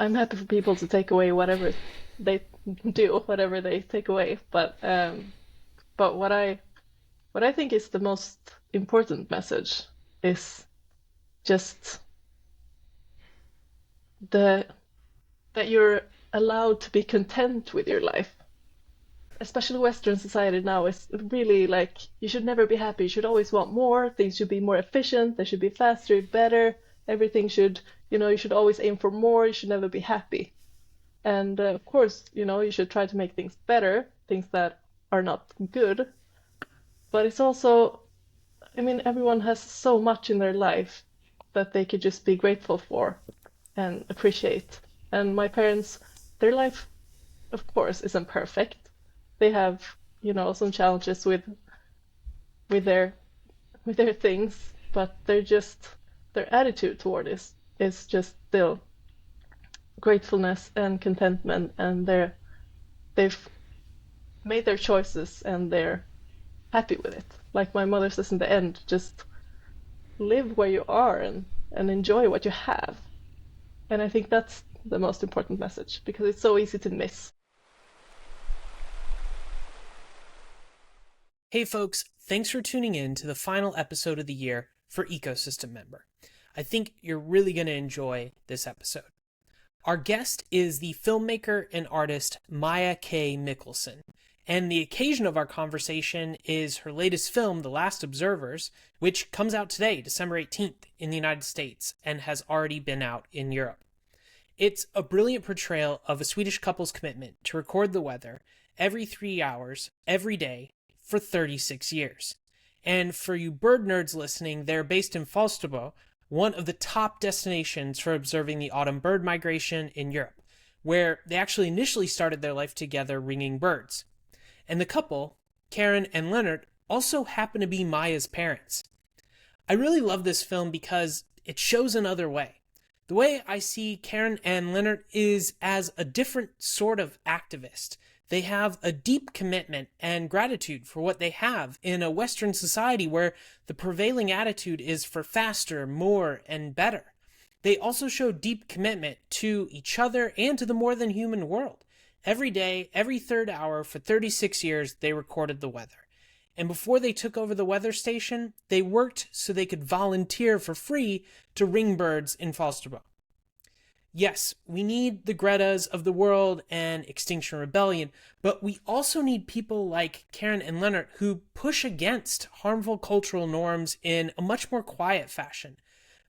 I'm happy for people to take away whatever they do, whatever they take away. But what I think is the most important message is just the that you're allowed to be content with your life. Especially Western society now is really like you should never be happy. You should always want more. Things should be more efficient. They should be faster, better. Everything should, you should always aim for more. You should never be happy. And of course, you should try to make things better, things that are not good. But it's also, I mean, everyone has so much in their life that they could just be grateful for and appreciate. And my parents, their life, of course, isn't perfect. They have, some challenges with their with their things, but their attitude toward this is just still gratefulness and contentment, and they've made their choices and they're happy with it. Like my mother says in the end, just live where you are and enjoy what you have. And I think that's the most important message because it's so easy to miss. Hey folks, thanks for tuning in to the final episode of the year for Ecosystem Member. I think you're really going to enjoy this episode. Our guest is the filmmaker and artist Maja K. Mikkelsen, and the occasion of our conversation is her latest film, The Last Observers, which comes out today, December 18th, in the United States, and has already been out in Europe. It's a brilliant portrayal of a Swedish couple's commitment to record the weather every 3 hours, every day, for 36 years. And for you bird nerds listening, they're based in Falsterbo, one of the top destinations for observing the autumn bird migration in Europe, where they actually initially started their life together ringing birds. And the couple, Karin and Lennart, also happen to be Maja's parents. I really love this film because it shows another way. The way I see Karin and Lennart is as a different sort of activist. They have a deep commitment and gratitude for what they have in a Western society where the prevailing attitude is for faster, more, and better. They also show deep commitment to each other and to the more than human world. Every day, every third hour, for 36 years, they recorded the weather. And before they took over the weather station, they worked so they could volunteer for free to ring birds in Falsterbo. Yes, we need the Gretas of the world and Extinction Rebellion, but we also need people like Karin and Lennart who push against harmful cultural norms in a much more quiet fashion.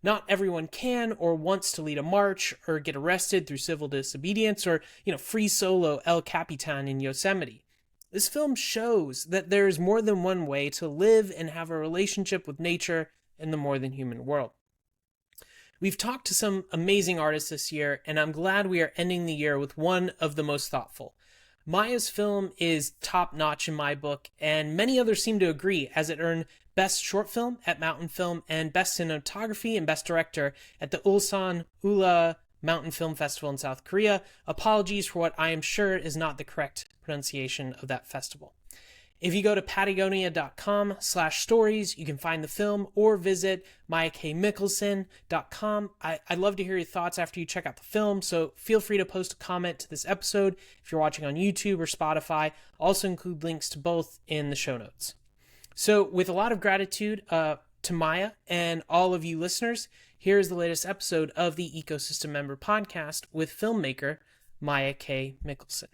Not everyone can or wants to lead a march or get arrested through civil disobedience or, free solo El Capitan in Yosemite. This film shows that there is more than one way to live and have a relationship with nature and the more than human world. We've talked to some amazing artists this year, and I'm glad we are ending the year with one of the most thoughtful. Maja's film is top-notch in my book, and many others seem to agree, as it earned Best Short Film at Mountain Film and Best Cinematography and Best Director at the Ulsan Ula Mountain Film Festival in South Korea. Apologies for what I am sure is not the correct pronunciation of that festival. If you go to patagonia.com/stories, you can find the film or visit majakmikkelsen.com. I'd love to hear your thoughts after you check out the film, so feel free to post a comment to this episode if you're watching on YouTube or Spotify. I'll also include links to both in the show notes. So with a lot of gratitude to Maja and all of you listeners, here's the latest episode of the Ecosystem Member Podcast with filmmaker Maja K. Mikkelsen.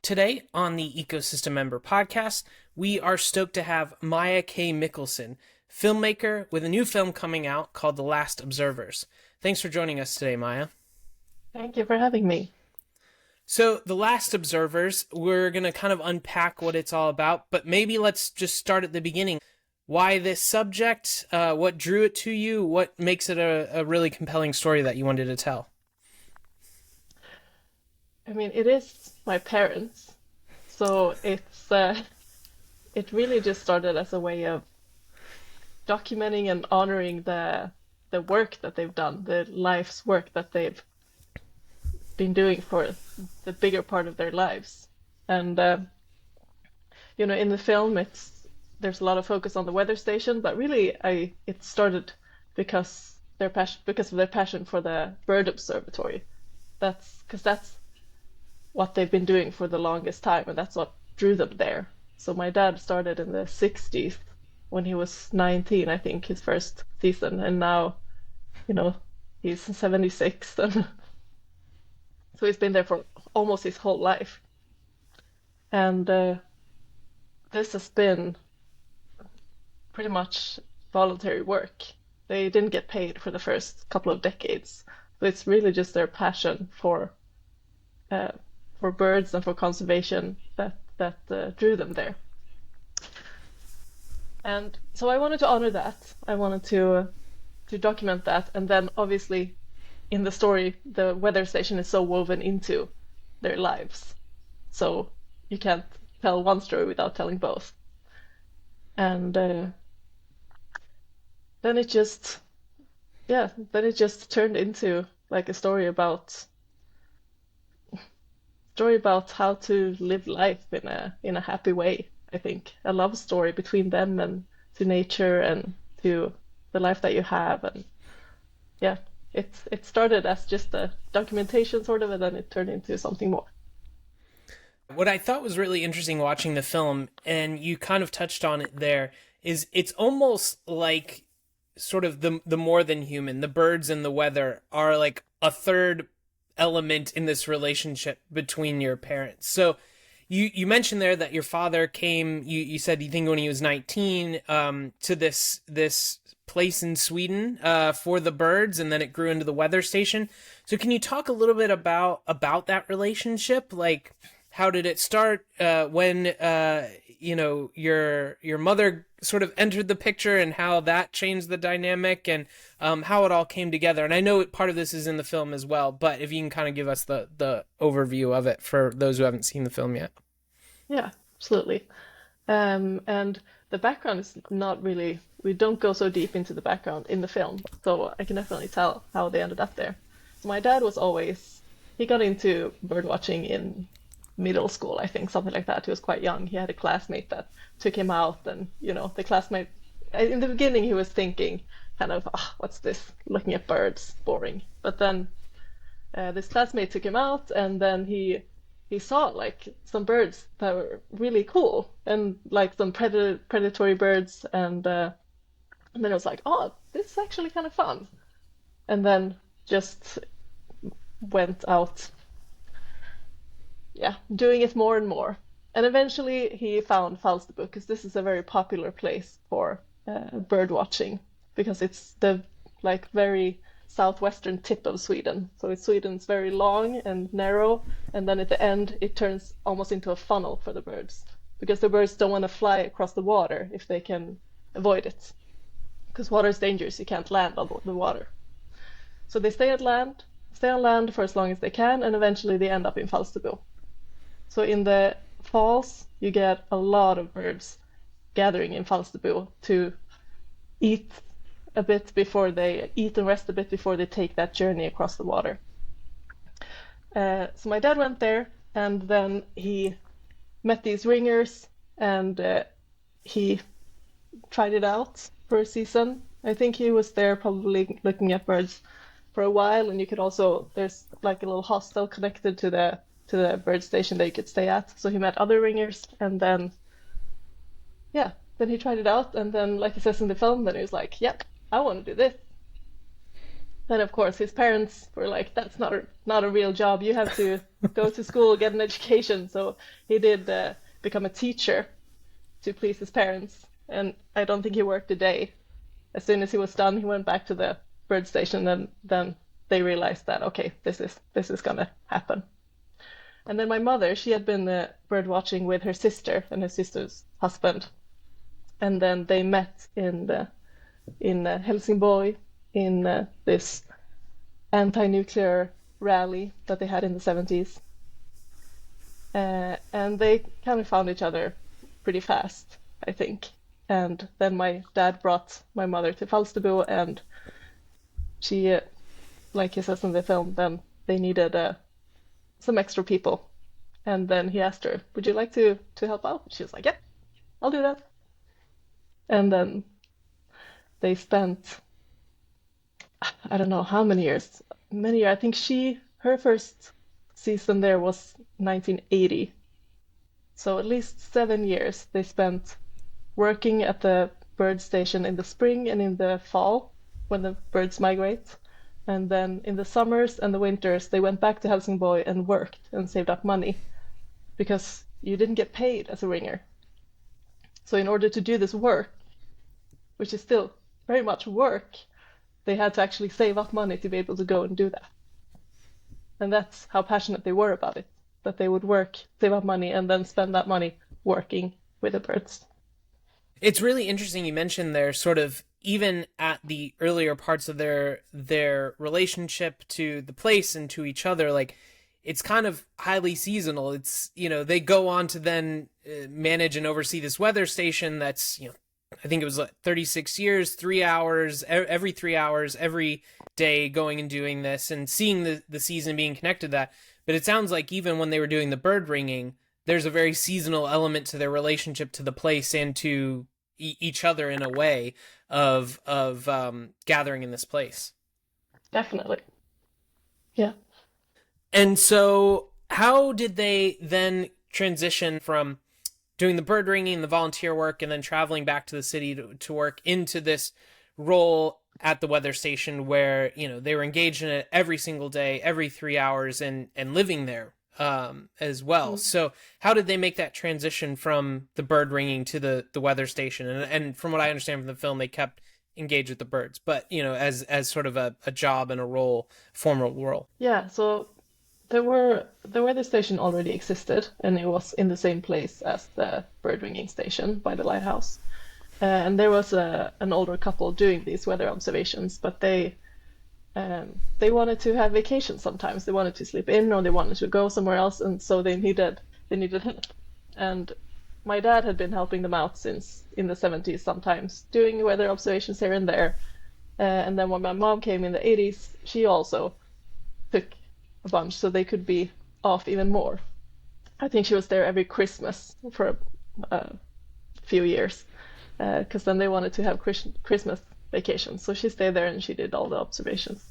Today on the Ecosystem Member Podcast, we are stoked to have Maja K. Mikkelsen, filmmaker with a new film coming out called The Last Observers. Thanks for joining us today, Maja. Thank you for having me. So, The Last Observers, we're going to kind of unpack what it's all about, but maybe let's just start at the beginning. Why this subject? What drew it to you? What makes it a really compelling story that you wanted to tell? I mean, it is my parents, so it really just started as a way of documenting and honoring the work that they've done, the life's work that they've been doing for the bigger part of their lives. And in the film, there's a lot of focus on the weather station, but really, it started because of their passion for the bird observatory. That's what they've been doing for the longest time, and that's what drew them there. So my dad started in the 60s when he was 19, I think, his first season, and now, you know, he's 76, and so he's been there for almost his whole life. And this has been pretty much voluntary work. They didn't get paid for the first couple of decades, so it's really just their passion uh, for birds and for conservation that drew them there. And so I wanted to honor that. I wanted to document that, and then obviously in the story, the weather station is so woven into their lives, so you can't tell one story without telling both. And then it just, yeah, then it just turned into like a story about how to live life in a happy way, I think. A love story between them and to nature and to the life that you have. And yeah, it started as just a documentation sort of, and then it turned into something more. What I thought was really interesting watching the film, and you kind of touched on it there, is it's almost like sort of the more than human. The birds and the weather are like a third element in this relationship between your parents. So you mentioned there that your father came, you said you think when he was 19, to this place in Sweden for the birds, and then it grew into the weather station. So can you talk a little bit about that relationship? Like, how did it start? When your mother sort of entered the picture, and how that changed the dynamic, and how it all came together. And I know part of this is in the film as well, but if you can kind of give us the overview of it for those who haven't seen the film yet. Yeah, absolutely. And the background is not really, we don't go so deep into the background in the film, so I can definitely tell how they ended up there. So my dad he got into bird watching in middle school, I think, something like that. He was quite young. He had a classmate that took him out, and the classmate, in the beginning he was thinking kind of, what's this, looking at birds, boring. But then this classmate took him out, and then he saw like some birds that were really cool, and like some predatory birds, and then it was like, oh, this is actually kind of fun. And then just went out, yeah, doing it more and more. And eventually he found Falsterbo, because this is a very popular place for bird watching, because it's the like very southwestern tip of Sweden. So Sweden's very long and narrow, and then at the end it turns almost into a funnel for the birds, because the birds don't want to fly across the water if they can avoid it, because water is dangerous. You can't land on the water. So they stay on land for as long as they can, and eventually they end up in Falsterbo. So in the falls, you get a lot of birds gathering in Falsterbo to eat and rest a bit before they take that journey across the water. So my dad went there, and then he met these ringers, and he tried it out for a season. I think he was there probably looking at birds for a while, and there's like a little hostel connected to the bird station that you could stay at. So he met other ringers, and then he tried it out, and then, like he says in the film, then he was like, yep, I want to do this. Then of course his parents were like, that's not a real job. You have to go to school, get an education. So he did become a teacher to please his parents, and I don't think he worked a day. As soon as he was done, he went back to the bird station, and then they realized that, okay, this is gonna happen. And then my mother, she had been bird watching with her sister and her sister's husband, and then they met in Helsingborg in this anti-nuclear rally that they had in the 70s, and they kind of found each other pretty fast, I think. And then my dad brought my mother to Falsterbo, and she, like he says in the film, then they needed some extra people. And then he asked her, would you like to help out? She was like, yep, I'll do that. And then they spent I don't know how many years. Many years. I think her first season there was 1980. So at least 7 years they spent working at the bird station in the spring and in the fall when the birds migrate. And then in the summers and the winters, they went back to Helsingborg and worked and saved up money because you didn't get paid as a ringer. So in order to do this work, which is still very much work, they had to actually save up money to be able to go and do that. And that's how passionate they were about it, that they would work, save up money, and then spend that money working with the birds. It's really interesting you mentioned their sort of, even at the earlier parts of their relationship to the place and to each other, like it's kind of highly seasonal. It's, they go on to then manage and oversee this weather station that's, I think it was like 36 years, 3 hours, every 3 hours, every day going and doing this and seeing the season being connected to that. But it sounds like even when they were doing the bird ringing, there's a very seasonal element to their relationship to the place and to each other in a way of gathering in this place. Definitely. Yeah. And so how did they then transition from doing the bird ringing, the volunteer work, and then traveling back to the city to work into this role at the weather station where, they were engaged in it every single day, every 3 hours and living there as well. Mm-hmm. So how did they make that transition from the bird ringing to the weather station? And from what I understand from the film, they kept engaged with the birds, but, as sort of a job and a role, formal role. Yeah, so the weather station already existed, and it was in the same place as the bird ringing station by the lighthouse. And there was an older couple doing these weather observations, but they wanted to have vacation sometimes. They wanted to sleep in, or they wanted to go somewhere else, and so they needed help. And my dad had been helping them out since in the 70s, sometimes doing weather observations here and there. And then when my mom came in the 80s, she also took a bunch so they could be off even more. I think she was there every Christmas for a few years, because then they wanted to have Christmas vacation. So she stayed there and she did all the observations.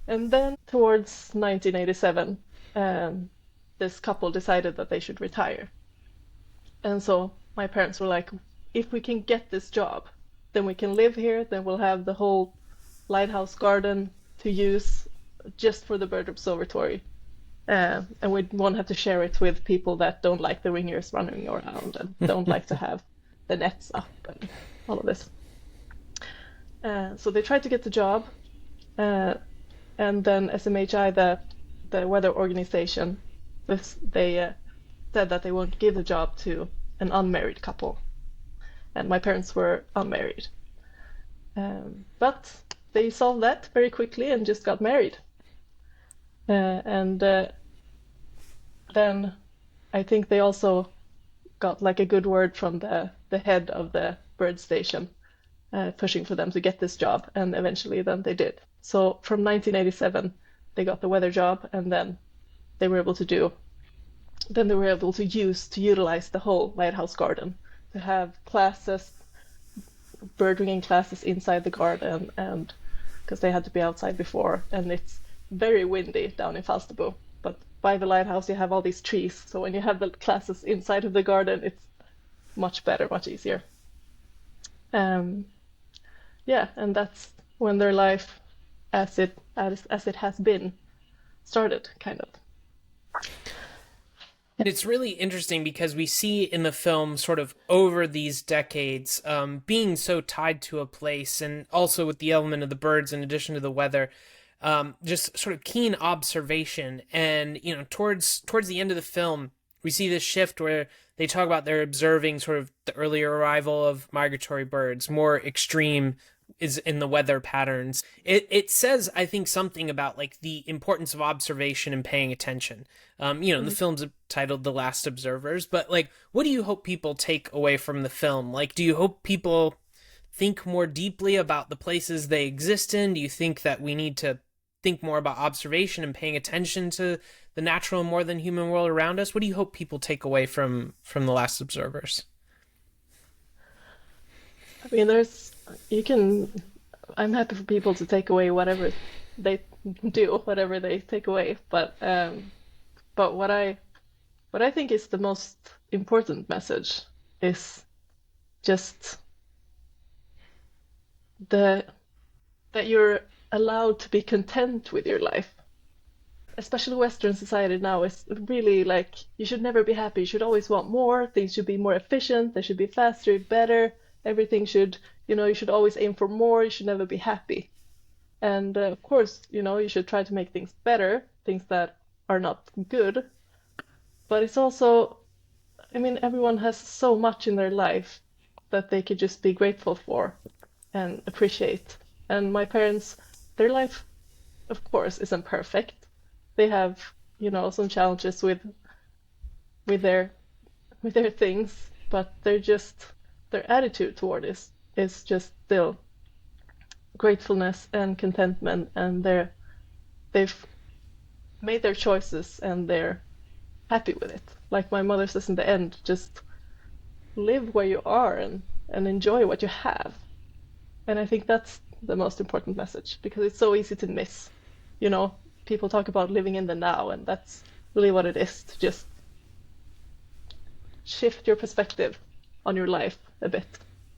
And then towards 1987, this couple decided that they should retire. And so my parents were like, if we can get this job, then we can live here, then we'll have the whole lighthouse garden to use just for the bird observatory. And we won't have to share it with people that don't like the ringers running around and don't like to have the nets up and all of this. So they tried to get the job, and then SMHI, the weather organization, they said that they won't give the job to an unmarried couple. And my parents were unmarried. But they solved that very quickly and just got married. And then I think they also got like a good word from the head of the bird station, pushing for them to get this job, and eventually then they did. So from 1987 they got the weather job, and then they were able to utilize the whole lighthouse garden to have classes, bird ringing classes inside the garden, and because they had to be outside before, and it's very windy down in Falsterbo, but by the lighthouse you have all these trees, so when you have the classes inside of the garden, it's much better, much easier. Yeah, and that's when their life as it has been started, kind of. It's really interesting because we see in the film sort of over these decades being so tied to a place, and also with the element of the birds in addition to the weather, just sort of keen observation. And, towards the end of the film, we see this shift where they talk about they're observing sort of the earlier arrival of migratory birds, more extreme is in the weather patterns. It says, I think, something about like the importance of observation and paying attention. Mm-hmm. The film's titled The Last Observers, but like, what do you hope people take away from the film? Like, do you hope people think more deeply about the places they exist in? Do you think that we need to think more about observation and paying attention to the natural and more than human world around us? What do you hope people take away from The Last Observers? I mean, you can I'm happy for people to take away whatever they do, whatever they take away. But what I think is the most important message is just the that you're allowed to be content with your life. Especially Western society now is really like you should never be happy. You should always want more. Things should be more efficient. They should be faster, better. Everything should, you should always aim for more. You should never be happy. And of course, you should try to make things better, things that are not good. But it's also, I mean, everyone has so much in their life that they could just be grateful for and appreciate. And my parents, their life, of course, isn't perfect. They have, some challenges with their with their things, but their attitude toward this is just still gratefulness and contentment, and they've made their choices and they're happy with it. Like my mother says in the end, just live where you are and enjoy what you have. And I think that's the most important message because it's so easy to miss. You know, people talk about living in the now, and that's really what it is to just shift your perspective on your life a bit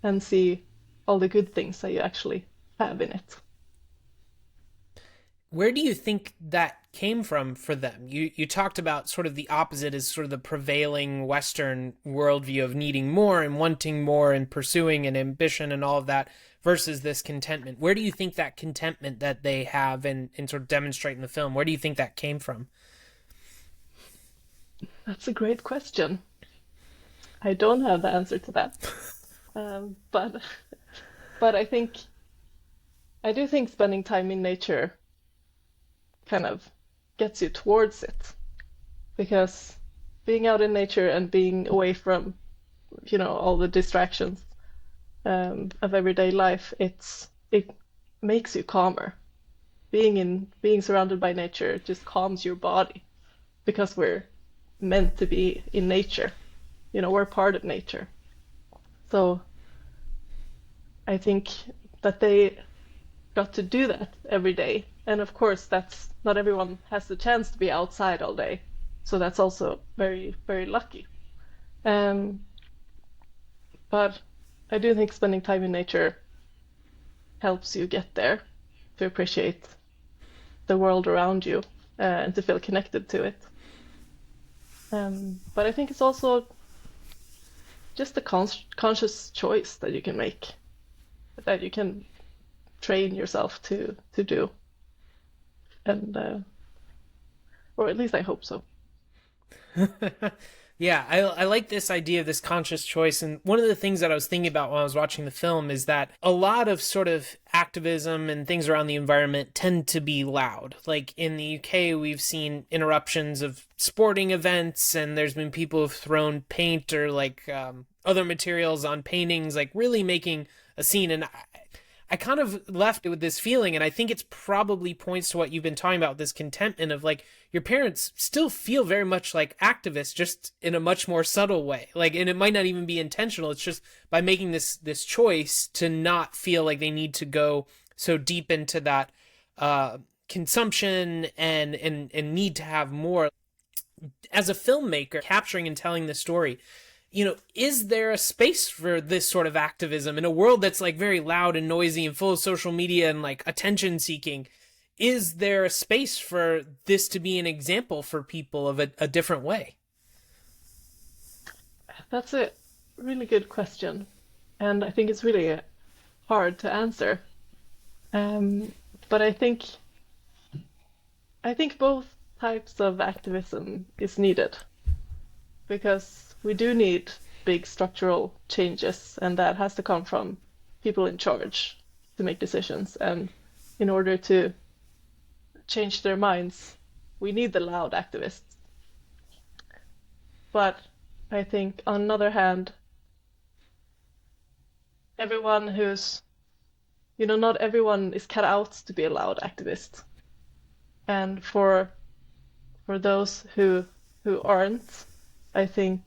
and see all the good things that you actually have in it. Where do you think that came from for them? You talked about sort of the opposite as sort of the prevailing Western worldview of needing more and wanting more and pursuing an ambition and all of that versus this contentment. Where do you think that contentment that they have and sort of demonstrate in the film, where do you think that came from? That's a great question. I don't have the answer to that. But I do think spending time in nature kind of gets you towards it because being out in nature and being away from all the distractions of everyday life, it makes you calmer. Being surrounded by nature just calms your body because we're meant to be in nature. We're part of nature. So I think that they got to do that every day. And of course, that's not everyone has the chance to be outside all day. So that's also very, very lucky. Um, but I do think spending time in nature helps you get there to appreciate the world around you and to feel connected to it. But I think it's also just a conscious choice that you can make, that you can train yourself to do, and or at least I hope so. Yeah, I like this idea of this conscious choice. And one of the things that I was thinking about when I was watching the film is that a lot of sort of activism and things around the environment tend to be loud. Like in the UK, we've seen interruptions of sporting events, and there's been people who've thrown paint or like other materials on paintings, like really making a scene. And I kind of left it with this feeling, and I think it's probably points to what you've been talking about, this contentment of like your parents still feel very much like activists, just in a much more subtle way. Like, and it might not even be intentional. It's just by making this choice to not feel like they need to go so deep into that consumption and need to have more. As a filmmaker, capturing and telling the story, is there a space for this sort of activism in a world that's like very loud and noisy and full of social media and like attention seeking? Is there a space for this to be an example for people of a different way? That's a really good question, and I think it's really hard to answer. But I think both types of activism is needed because we do need big structural changes, and that has to come from people in charge to make decisions. And in order to change their minds, we need the loud activists. But I think, on the other hand, everyone not everyone is cut out to be a loud activist. And for those who aren't, I think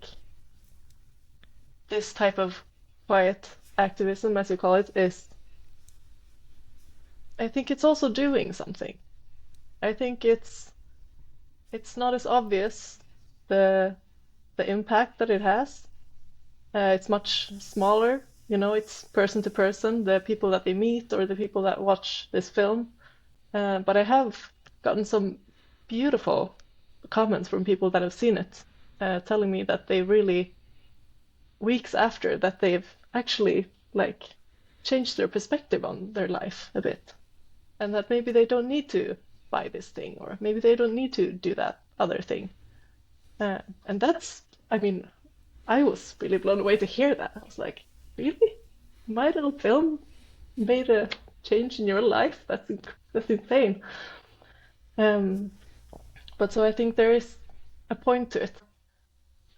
this type of quiet activism, as you call it, I think it's also doing something. I think it's not as obvious the impact that it has. It's much smaller, it's person to person, the people that they meet or the people that watch this film. But I have gotten some beautiful comments from people that have seen it, telling me that they really, weeks after, that they've actually like changed their perspective on their life a bit, and that maybe they don't need to buy this thing, or maybe they don't need to do that other thing. And that's, I mean, I was really blown away to hear that. I was like, really? My little film made a change in your life? That's insane. Um, but so I think there is a point to it.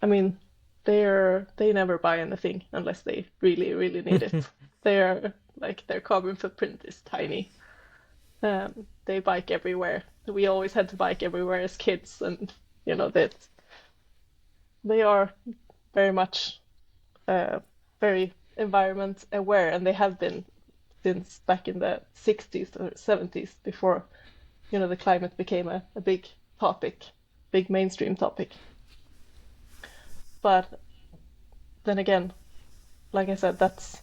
I mean, they never buy anything unless they really, really need it. They're like their carbon footprint is tiny. They bike everywhere. We always had to bike everywhere as kids, and that they are very much very environment aware, and they have been since back in the 60s or 70s, before the climate became a big topic, big mainstream topic. But then again, like I said, that's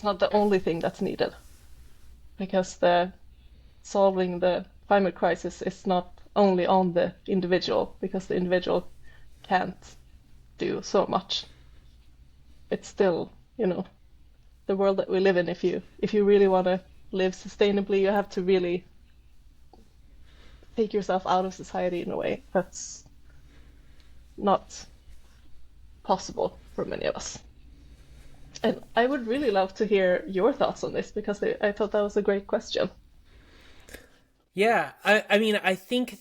not the only thing that's needed, because the solving the climate crisis is not only on the individual, because the individual can't do so much. It's still, the world that we live in. If you really want to live sustainably, you have to really take yourself out of society in a way that's not possible for many of us. And I would really love to hear your thoughts on this, because I thought that was a great question. Yeah, I mean, I think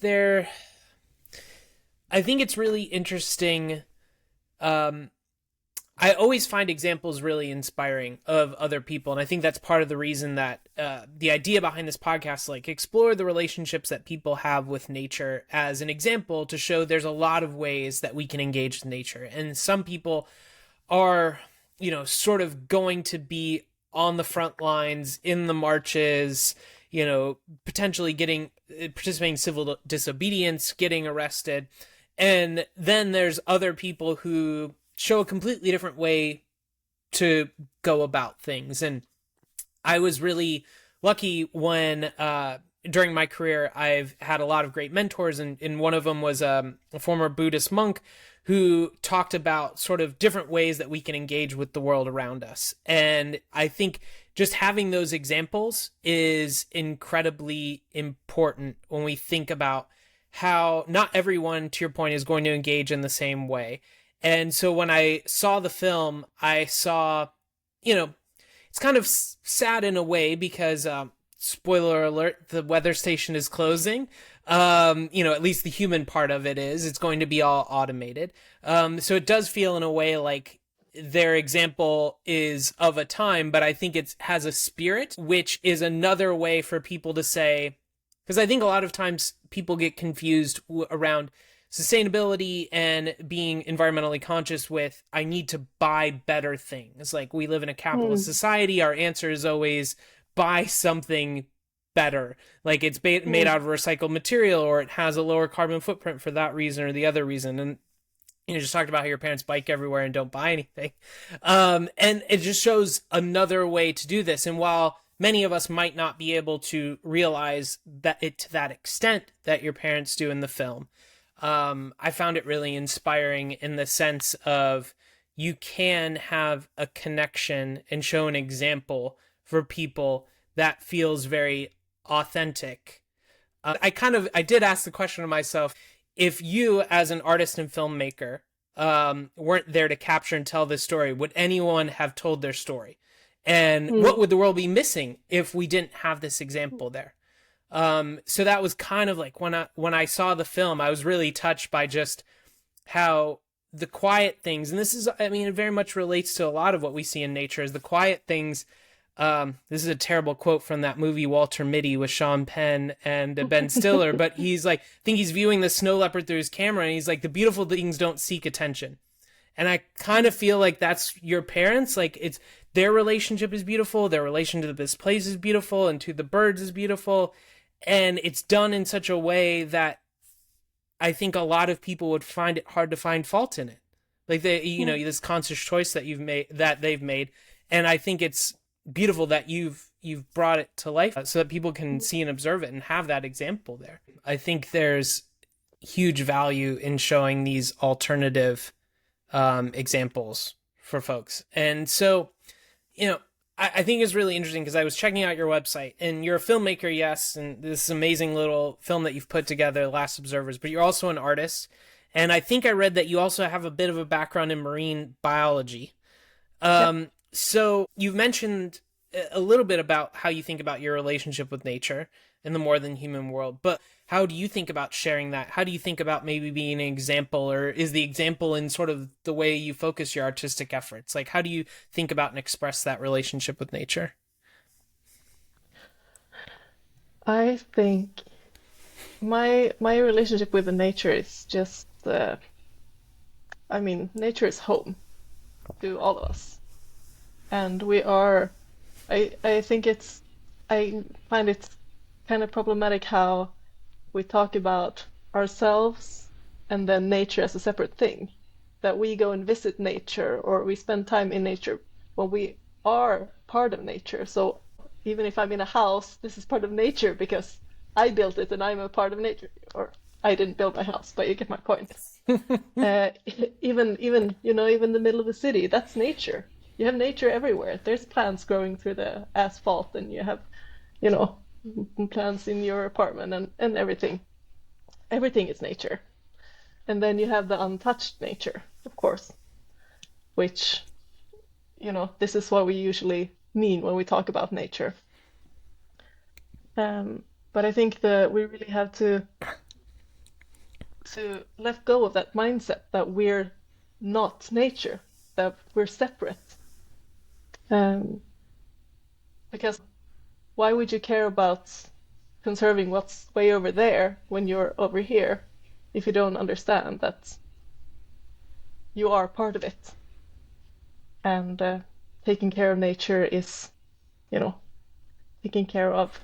it's really interesting. I always find examples really inspiring of other people, and I think that's part of the reason that the idea behind this podcast, like, explore the relationships that people have with nature as an example, to show there's a lot of ways that we can engage with nature. And some people are, sort of going to be on the front lines in the marches, potentially participating in civil disobedience, getting arrested. And then there's other people who show a completely different way to go about things. And I was really lucky when, during my career, I've had a lot of great mentors, and one of them was a former Buddhist monk who talked about sort of different ways that we can engage with the world around us. And I think just having those examples is incredibly important when we think about how not everyone, to your point, is going to engage in the same way. And so when I saw the film, I saw, it's kind of sad in a way, because, spoiler alert, the weather station is closing. At least the human part of it is. It's going to be all automated. So it does feel in a way like their example is of a time, but I think it has a spirit, which is another way for people to say, because I think a lot of times people get confused around sustainability and being environmentally conscious with, I need to buy better things. Like, we live in a capitalist society. Our answer is always buy something better. Like, it's made out of recycled material, or it has a lower carbon footprint for that reason or the other reason. And just talked about how your parents bike everywhere and don't buy anything. And it just shows another way to do this. And while many of us might not be able to realize that to that extent that your parents do in the film, I found it really inspiring in the sense of, you can have a connection and show an example for people that feels very authentic. I did ask the question to myself, if you as an artist and filmmaker weren't there to capture and tell this story, would anyone have told their story? And what would the world be missing if we didn't have this example there? So that was kind of like, when I saw the film, I was really touched by just how the quiet things, and this is, it very much relates to a lot of what we see in nature, is the quiet things. This is a terrible quote from that movie Walter Mitty with Sean Penn and Ben Stiller, but he's like, I think he's viewing the snow leopard through his camera, and he's like, the beautiful things don't seek attention. And I kind of feel like that's your parents. Like, it's their relationship is beautiful, their relation to this place is beautiful, and to the birds is beautiful. And it's done in such a way that I think a lot of people would find it hard to find fault in it. Like, this conscious choice that they've made. And I think it's beautiful that you've brought it to life so that people can see and observe it and have that example there. I think there's huge value in showing these alternative examples for folks. And so, I think it's really interesting because I was checking out your website, and you're a filmmaker, yes, and this amazing little film that you've put together, Last Observers, but you're also an artist. And I think I read that you also have a bit of a background in marine biology. Yep. So you've mentioned a little bit about how you think about your relationship with nature in the more than human world, but how do you think about sharing that? How do you think about maybe being an example, or is the example in sort of the way you focus your artistic efforts? Like, how do you think about and express that relationship with nature? I think my relationship with the nature is just, nature is home to all of us. And I think I find it kind of problematic how we talk about ourselves and then nature as a separate thing. That we go and visit nature or we spend time in nature when we are part of nature. So even if I'm in a house, this is part of nature because I built it and I'm a part of nature. Or I didn't build my house, but you get my point. Even the middle of the city, that's nature. You have nature everywhere. There's plants growing through the asphalt, and you have, plants in your apartment and everything. Everything is nature. And then you have the untouched nature, of course, which, this is what we usually mean when we talk about nature. But I think that we really have to let go of that mindset that we're not nature, that we're separate. Because why would you care about conserving what's way over there when you're over here if you don't understand that you are part of it? And taking care of nature is, taking care of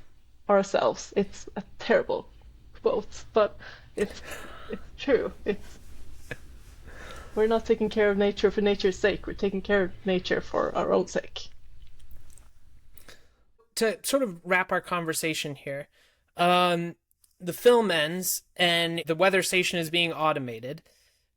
ourselves. It's a terrible quote, but it's true. We're not taking care of nature for nature's sake. We're taking care of nature for our own sake. To sort of wrap our conversation here, the film ends and the weather station is being automated.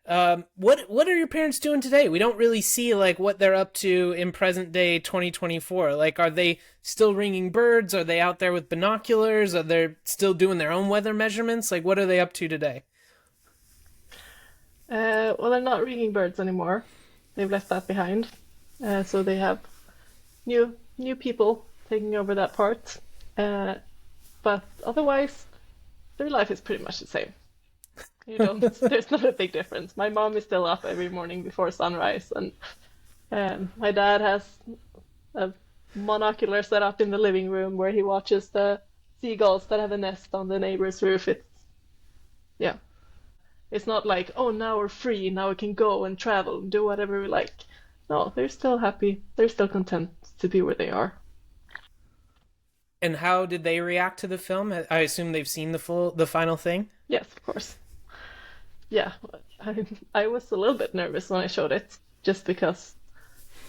What are your parents doing today? We don't really see like what they're up to in present day 2024. Like, are they still ringing birds? Are they out there with binoculars? Are they still doing their own weather measurements? Like, what are they up to today? Well, they're not ringing birds anymore. They've left that behind. So they have new people taking over that part. But otherwise, their life is pretty much the same. There's not a big difference. My mom is still up every morning before sunrise, and my dad has a monocular set up in the living room where he watches the seagulls that have a nest on the neighbor's roof. It's not like, oh, now we're free, now we can go and travel and do whatever we like. No, they're still happy. They're still content to be where they are. And how did they react to the film? I assume they've seen the final thing? Yes, of course. Yeah, I was a little bit nervous when I showed it, just because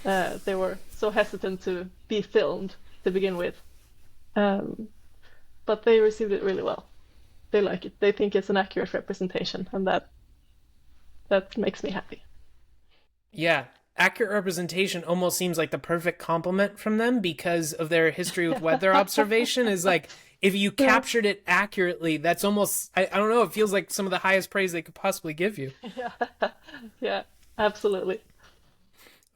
they were so hesitant to be filmed to begin with. But they received it really well. They like it. They think it's an accurate representation, and that makes me happy. Yeah, accurate representation almost seems like the perfect compliment from them because of their history with weather observation. Is like, if you captured it accurately, that's almost, I don't know, it feels like some of the highest praise they could possibly give you. Yeah, absolutely.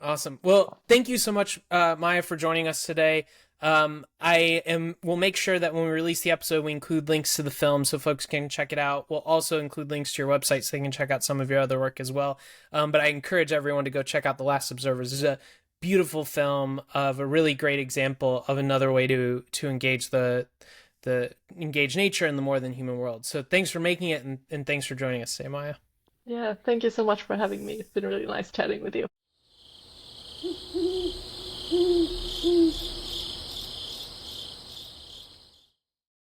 Awesome. Well, thank you so much, Maja, for joining us today. We'll make sure that when we release the episode, we include links to the film so folks can check it out. We'll also include links to your website so they can check out some of your other work as well. But I encourage everyone to go check out The Last Observers. It's a beautiful film of a really great example of another way to engage engage nature in the more than human world. So thanks for making it, and thanks for joining us today, Maja. Yeah, thank you so much for having me. It's been really nice chatting with you.